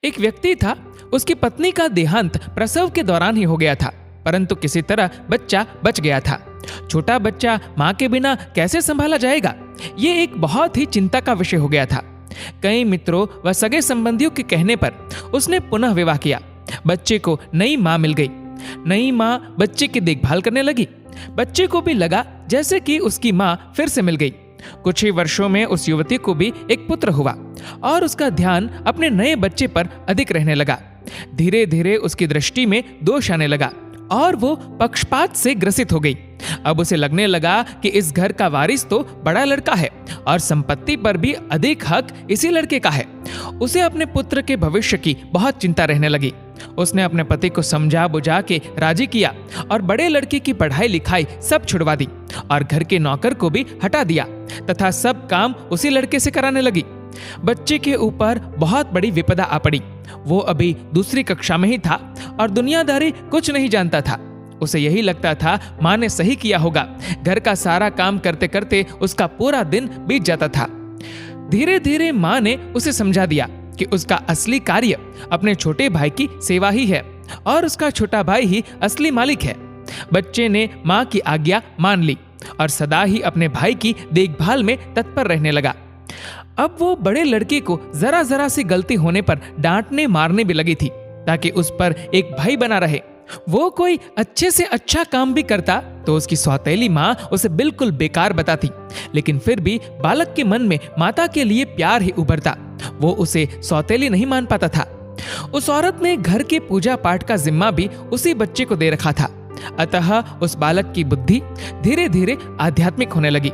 एक व्यक्ति था, उसकी पत्नी का देहांत प्रसव के दौरान ही हो गया था, परंतु किसी तरह बच्चा बच गया था। छोटा बच्चा मां के बिना कैसे संभाला जाएगा, ये एक बहुत ही चिंता का विषय हो गया था। कई मित्रों व सगे संबंधियों के कहने पर उसने पुनः विवाह किया। बच्चे को नई मां मिल गई। नई मां बच्चे की देखभाल करने लगी। बच्चे को भी लगा जैसे कि उसकी मां फिर से मिल गई। कुछ ही वर्षों में उस युवती को भी एक पुत्र हुआ और उसका ध्यान अपने नए बच्चे पर अधिक रहने लगा। धीरे धीरे उसकी दृष्टि में दोष आने लगा और वो पक्षपात से ग्रसित हो गई। अब उसे लगने लगा कि इस घर का वारिस तो बड़ा लड़का है और संपत्ति पर भी अधिक हक इसी लड़के का है। उसे अपने पुत्र के भविष्य की बहुत चिंता रहने लगी। उसने अपने पति को समझा बुझा के राजी किया और बड़े लड़के की पढ़ाई लिखाई सब छुड़वा दी और घर के नौकर को भी हटा दिया तथा सब काम उसी लड़के से कराने लगी। बच्चे के ऊपर बहुत बड़ी विपदा आ पड़ी। वो अभी दूसरी कक्षा में ही था और दुनियादारी कुछ नहीं जानता था। उसे यही लगता था माँ ने सही किया होगा। घर का सारा काम करते करते उसका पूरा दिन बीत जाता था। धीरे धीरे माँ ने उसे समझा दिया कि उसका असली कार्य अपने छोटे भाई की सेवा ही है और उसका छोटा भाई ही असली मालिक है। बच्चे ने माँ की आज्ञा मान ली और सदा ही अपने भाई की देखभाल में तत्पर रहने लगा। अब वो बड़े लड़के को जरा जरा सी गलती होने पर डांटने मारने भी लगी थी ताकि उस पर एक भाई बना रहे। वो कोई अच्छे से अच्छा काम भी करता तो उसकी सौतेली माँ उसे बिल्कुल बेकार बताती, लेकिन फिर भी बालक के मन में माता के लिए प्यार ही उभरता। वो उसे सौतेली नहीं मान पाता था। उस औरत ने घर के पूजा पाठ का जिम्मा भी उसी बच्चे को दे रखा था। अतः उस बालक की बुद्धि धीरे धीरे आध्यात्मिक होने लगी।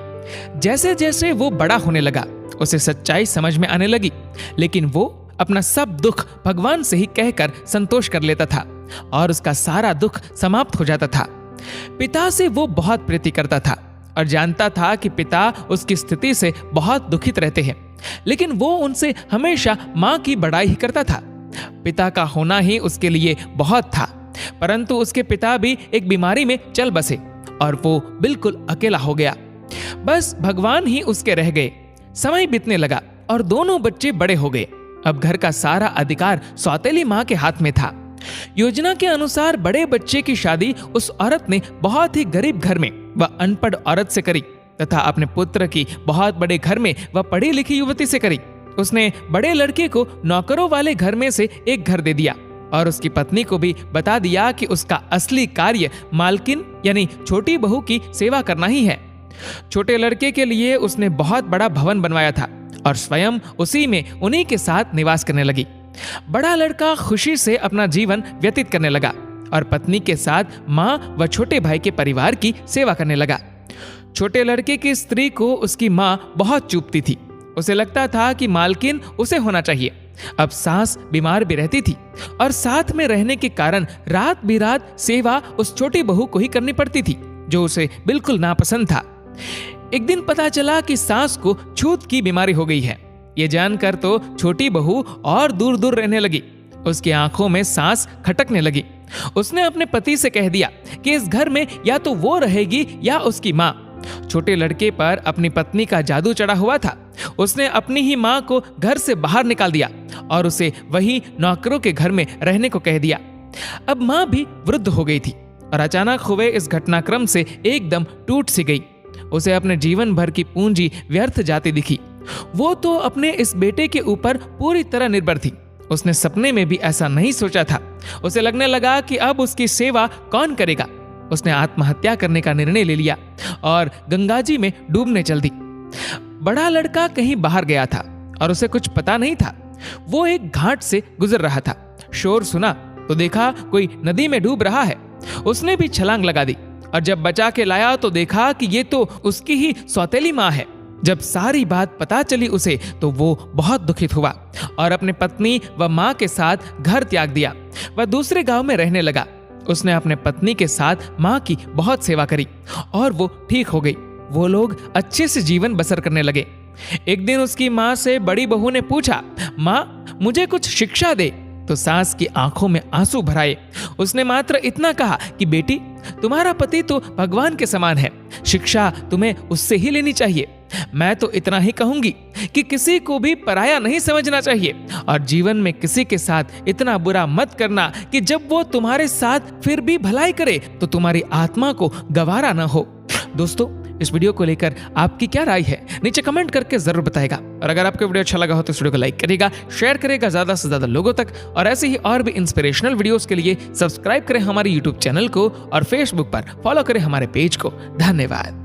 जैसे जैसे वो बड़ा होने लगा उसे सच्चाई समझ में आने लगी, लेकिन वो अपना सब दुख भगवान से ही कहकर संतोष कर लेता था और उसका सारा दुख समाप्त हो जाता था। पिता से वो बहुत प्रीति करता था और जानता था कि पिता उसकी स्थिति से बहुत दुखित रहते हैं, लेकिन वो उनसे हमेशा माँ की बड़ाई ही करता था। पिता का होना ही उसके लिए बहुत था, परंतु उसके पिता भी एक बीमारी में चल बसे और वो बिल्कुल अकेला हो गया। बस भगवान ही उसके रह गए। समय बीतने लगा और दोनों बच्चे बड़े हो गए। अब घर का सारा अधिकार सौतेली माँ के हाथ में था। योजना के अनुसार बड़े बच्चे की शादी उस औरत ने बहुत ही गरीब घर में व अनपढ़ औरत से करी तथा अपने पुत्र की बहुत बड़े घर में व पढ़ी लिखी युवती से करी। उसने बड़े लड़के को नौकरों वाले घर में से एक घर दे दिया और उसकी पत्नी को भी बता दिया कि उसका असली कार्य मालकिन यानी छोटी बहू की सेवा करना ही है। छोटे लड़के के लिए उसने बहुत बड़ा भवन बनवाया था और स्वयं उसी में उन्हीं के साथ निवास करने लगी। बड़ा लड़का खुशी से अपना जीवन व्यतीत करने लगा और पत्नी के साथ माँ व छोटे भाई के परिवार की सेवा करने लगा। छोटे लड़के की स्त्री को उसकी माँ बहुत चूपती थी। उसे लगता था कि मालकिन उसे होना चाहिए। अब सास बीमार भी रहती थी और साथ में रहने के कारण रात बिरात सेवा उस छोटी बहू को ही करनी पड़ती थी, जो उसे बिल्कुल नापसंद था। एक दिन पता चला कि सास को छूत की बीमारी हो गई है। ये जानकर तो छोटी बहू और दूर दूर रहने लगी। उसकी आंखों में सांस खटकने लगी। उसने अपने पति से कह दिया कि इस घर में या तो वो रहेगी या उसकी माँ। छोटे लड़के पर अपनी पत्नी का जादू चढ़ा हुआ था। उसने अपनी ही माँ को घर से बाहर निकाल दिया और उसे वही नौकरों के घर में रहने को कह दिया। अब माँ भी वृद्ध हो गई थी और अचानक हुए इस घटनाक्रम से एकदम टूट सी गई। उसे अपने जीवन भर की पूंजी व्यर्थ जाती दिखी। वो तो अपने इस बेटे के ऊपर पूरी तरह निर्भर थी। उसने सपने में भी ऐसा नहीं सोचा था। उसे लगने लगा कि अब उसकी सेवा कौन करेगा। उसने आत्महत्या करने का निर्णय ले लिया और गंगा जी में डूबने चल दी। बड़ा लड़का कहीं बाहर गया था और उसे कुछ पता नहीं था। वो एक घाट से गुजर रहा था। शोर सुना तो देखा कोई नदी में डूब रहा है। उसने भी छलांग लगा दी और जब बचा के लाया तो देखा कि ये तो उसकी ही सौतेली माँ है। जब सारी बात पता चली उसे तो वो बहुत दुखित हुआ और अपने पत्नी व माँ के साथ घर त्याग दिया। वह दूसरे गांव में रहने लगा। उसने अपने पत्नी के साथ माँ की बहुत सेवा करी और वो ठीक हो गई। वो लोग अच्छे से जीवन बसर करने लगे। एक दिन उसकी माँ से बड़ी बहू ने पूछा, माँ मुझे कुछ शिक्षा दे। तो सास की आंखों में आंसू भराए। उसने मात्र इतना कहा कि बेटी तुम्हारा पति तो भगवान के समान है, शिक्षा तुम्हें उससे ही लेनी चाहिए। मैं तो इतना ही कहूंगी कि किसी को भी पराया नहीं समझना चाहिए और जीवन में किसी के साथ इतना बुरा मत करना कि जब वो तुम्हारे साथ फिर भी भलाई करे तो तुम्हारी आत्मा को गवारा ना हो। दोस्तों, इस वीडियो को लेकर आपकी क्या राय है नीचे कमेंट करके जरूर बताएगा। और अगर आपको वीडियो अच्छा लगा हो तो इस वीडियो को लाइक करिएगा, शेयर करिएगा ज्यादा से ज्यादा लोगों तक, और ऐसे ही और भी इंस्पिरेशनल वीडियोस के लिए सब्सक्राइब करें हमारे यूट्यूब चैनल को और फेसबुक पर फॉलो करें हमारे पेज को। धन्यवाद।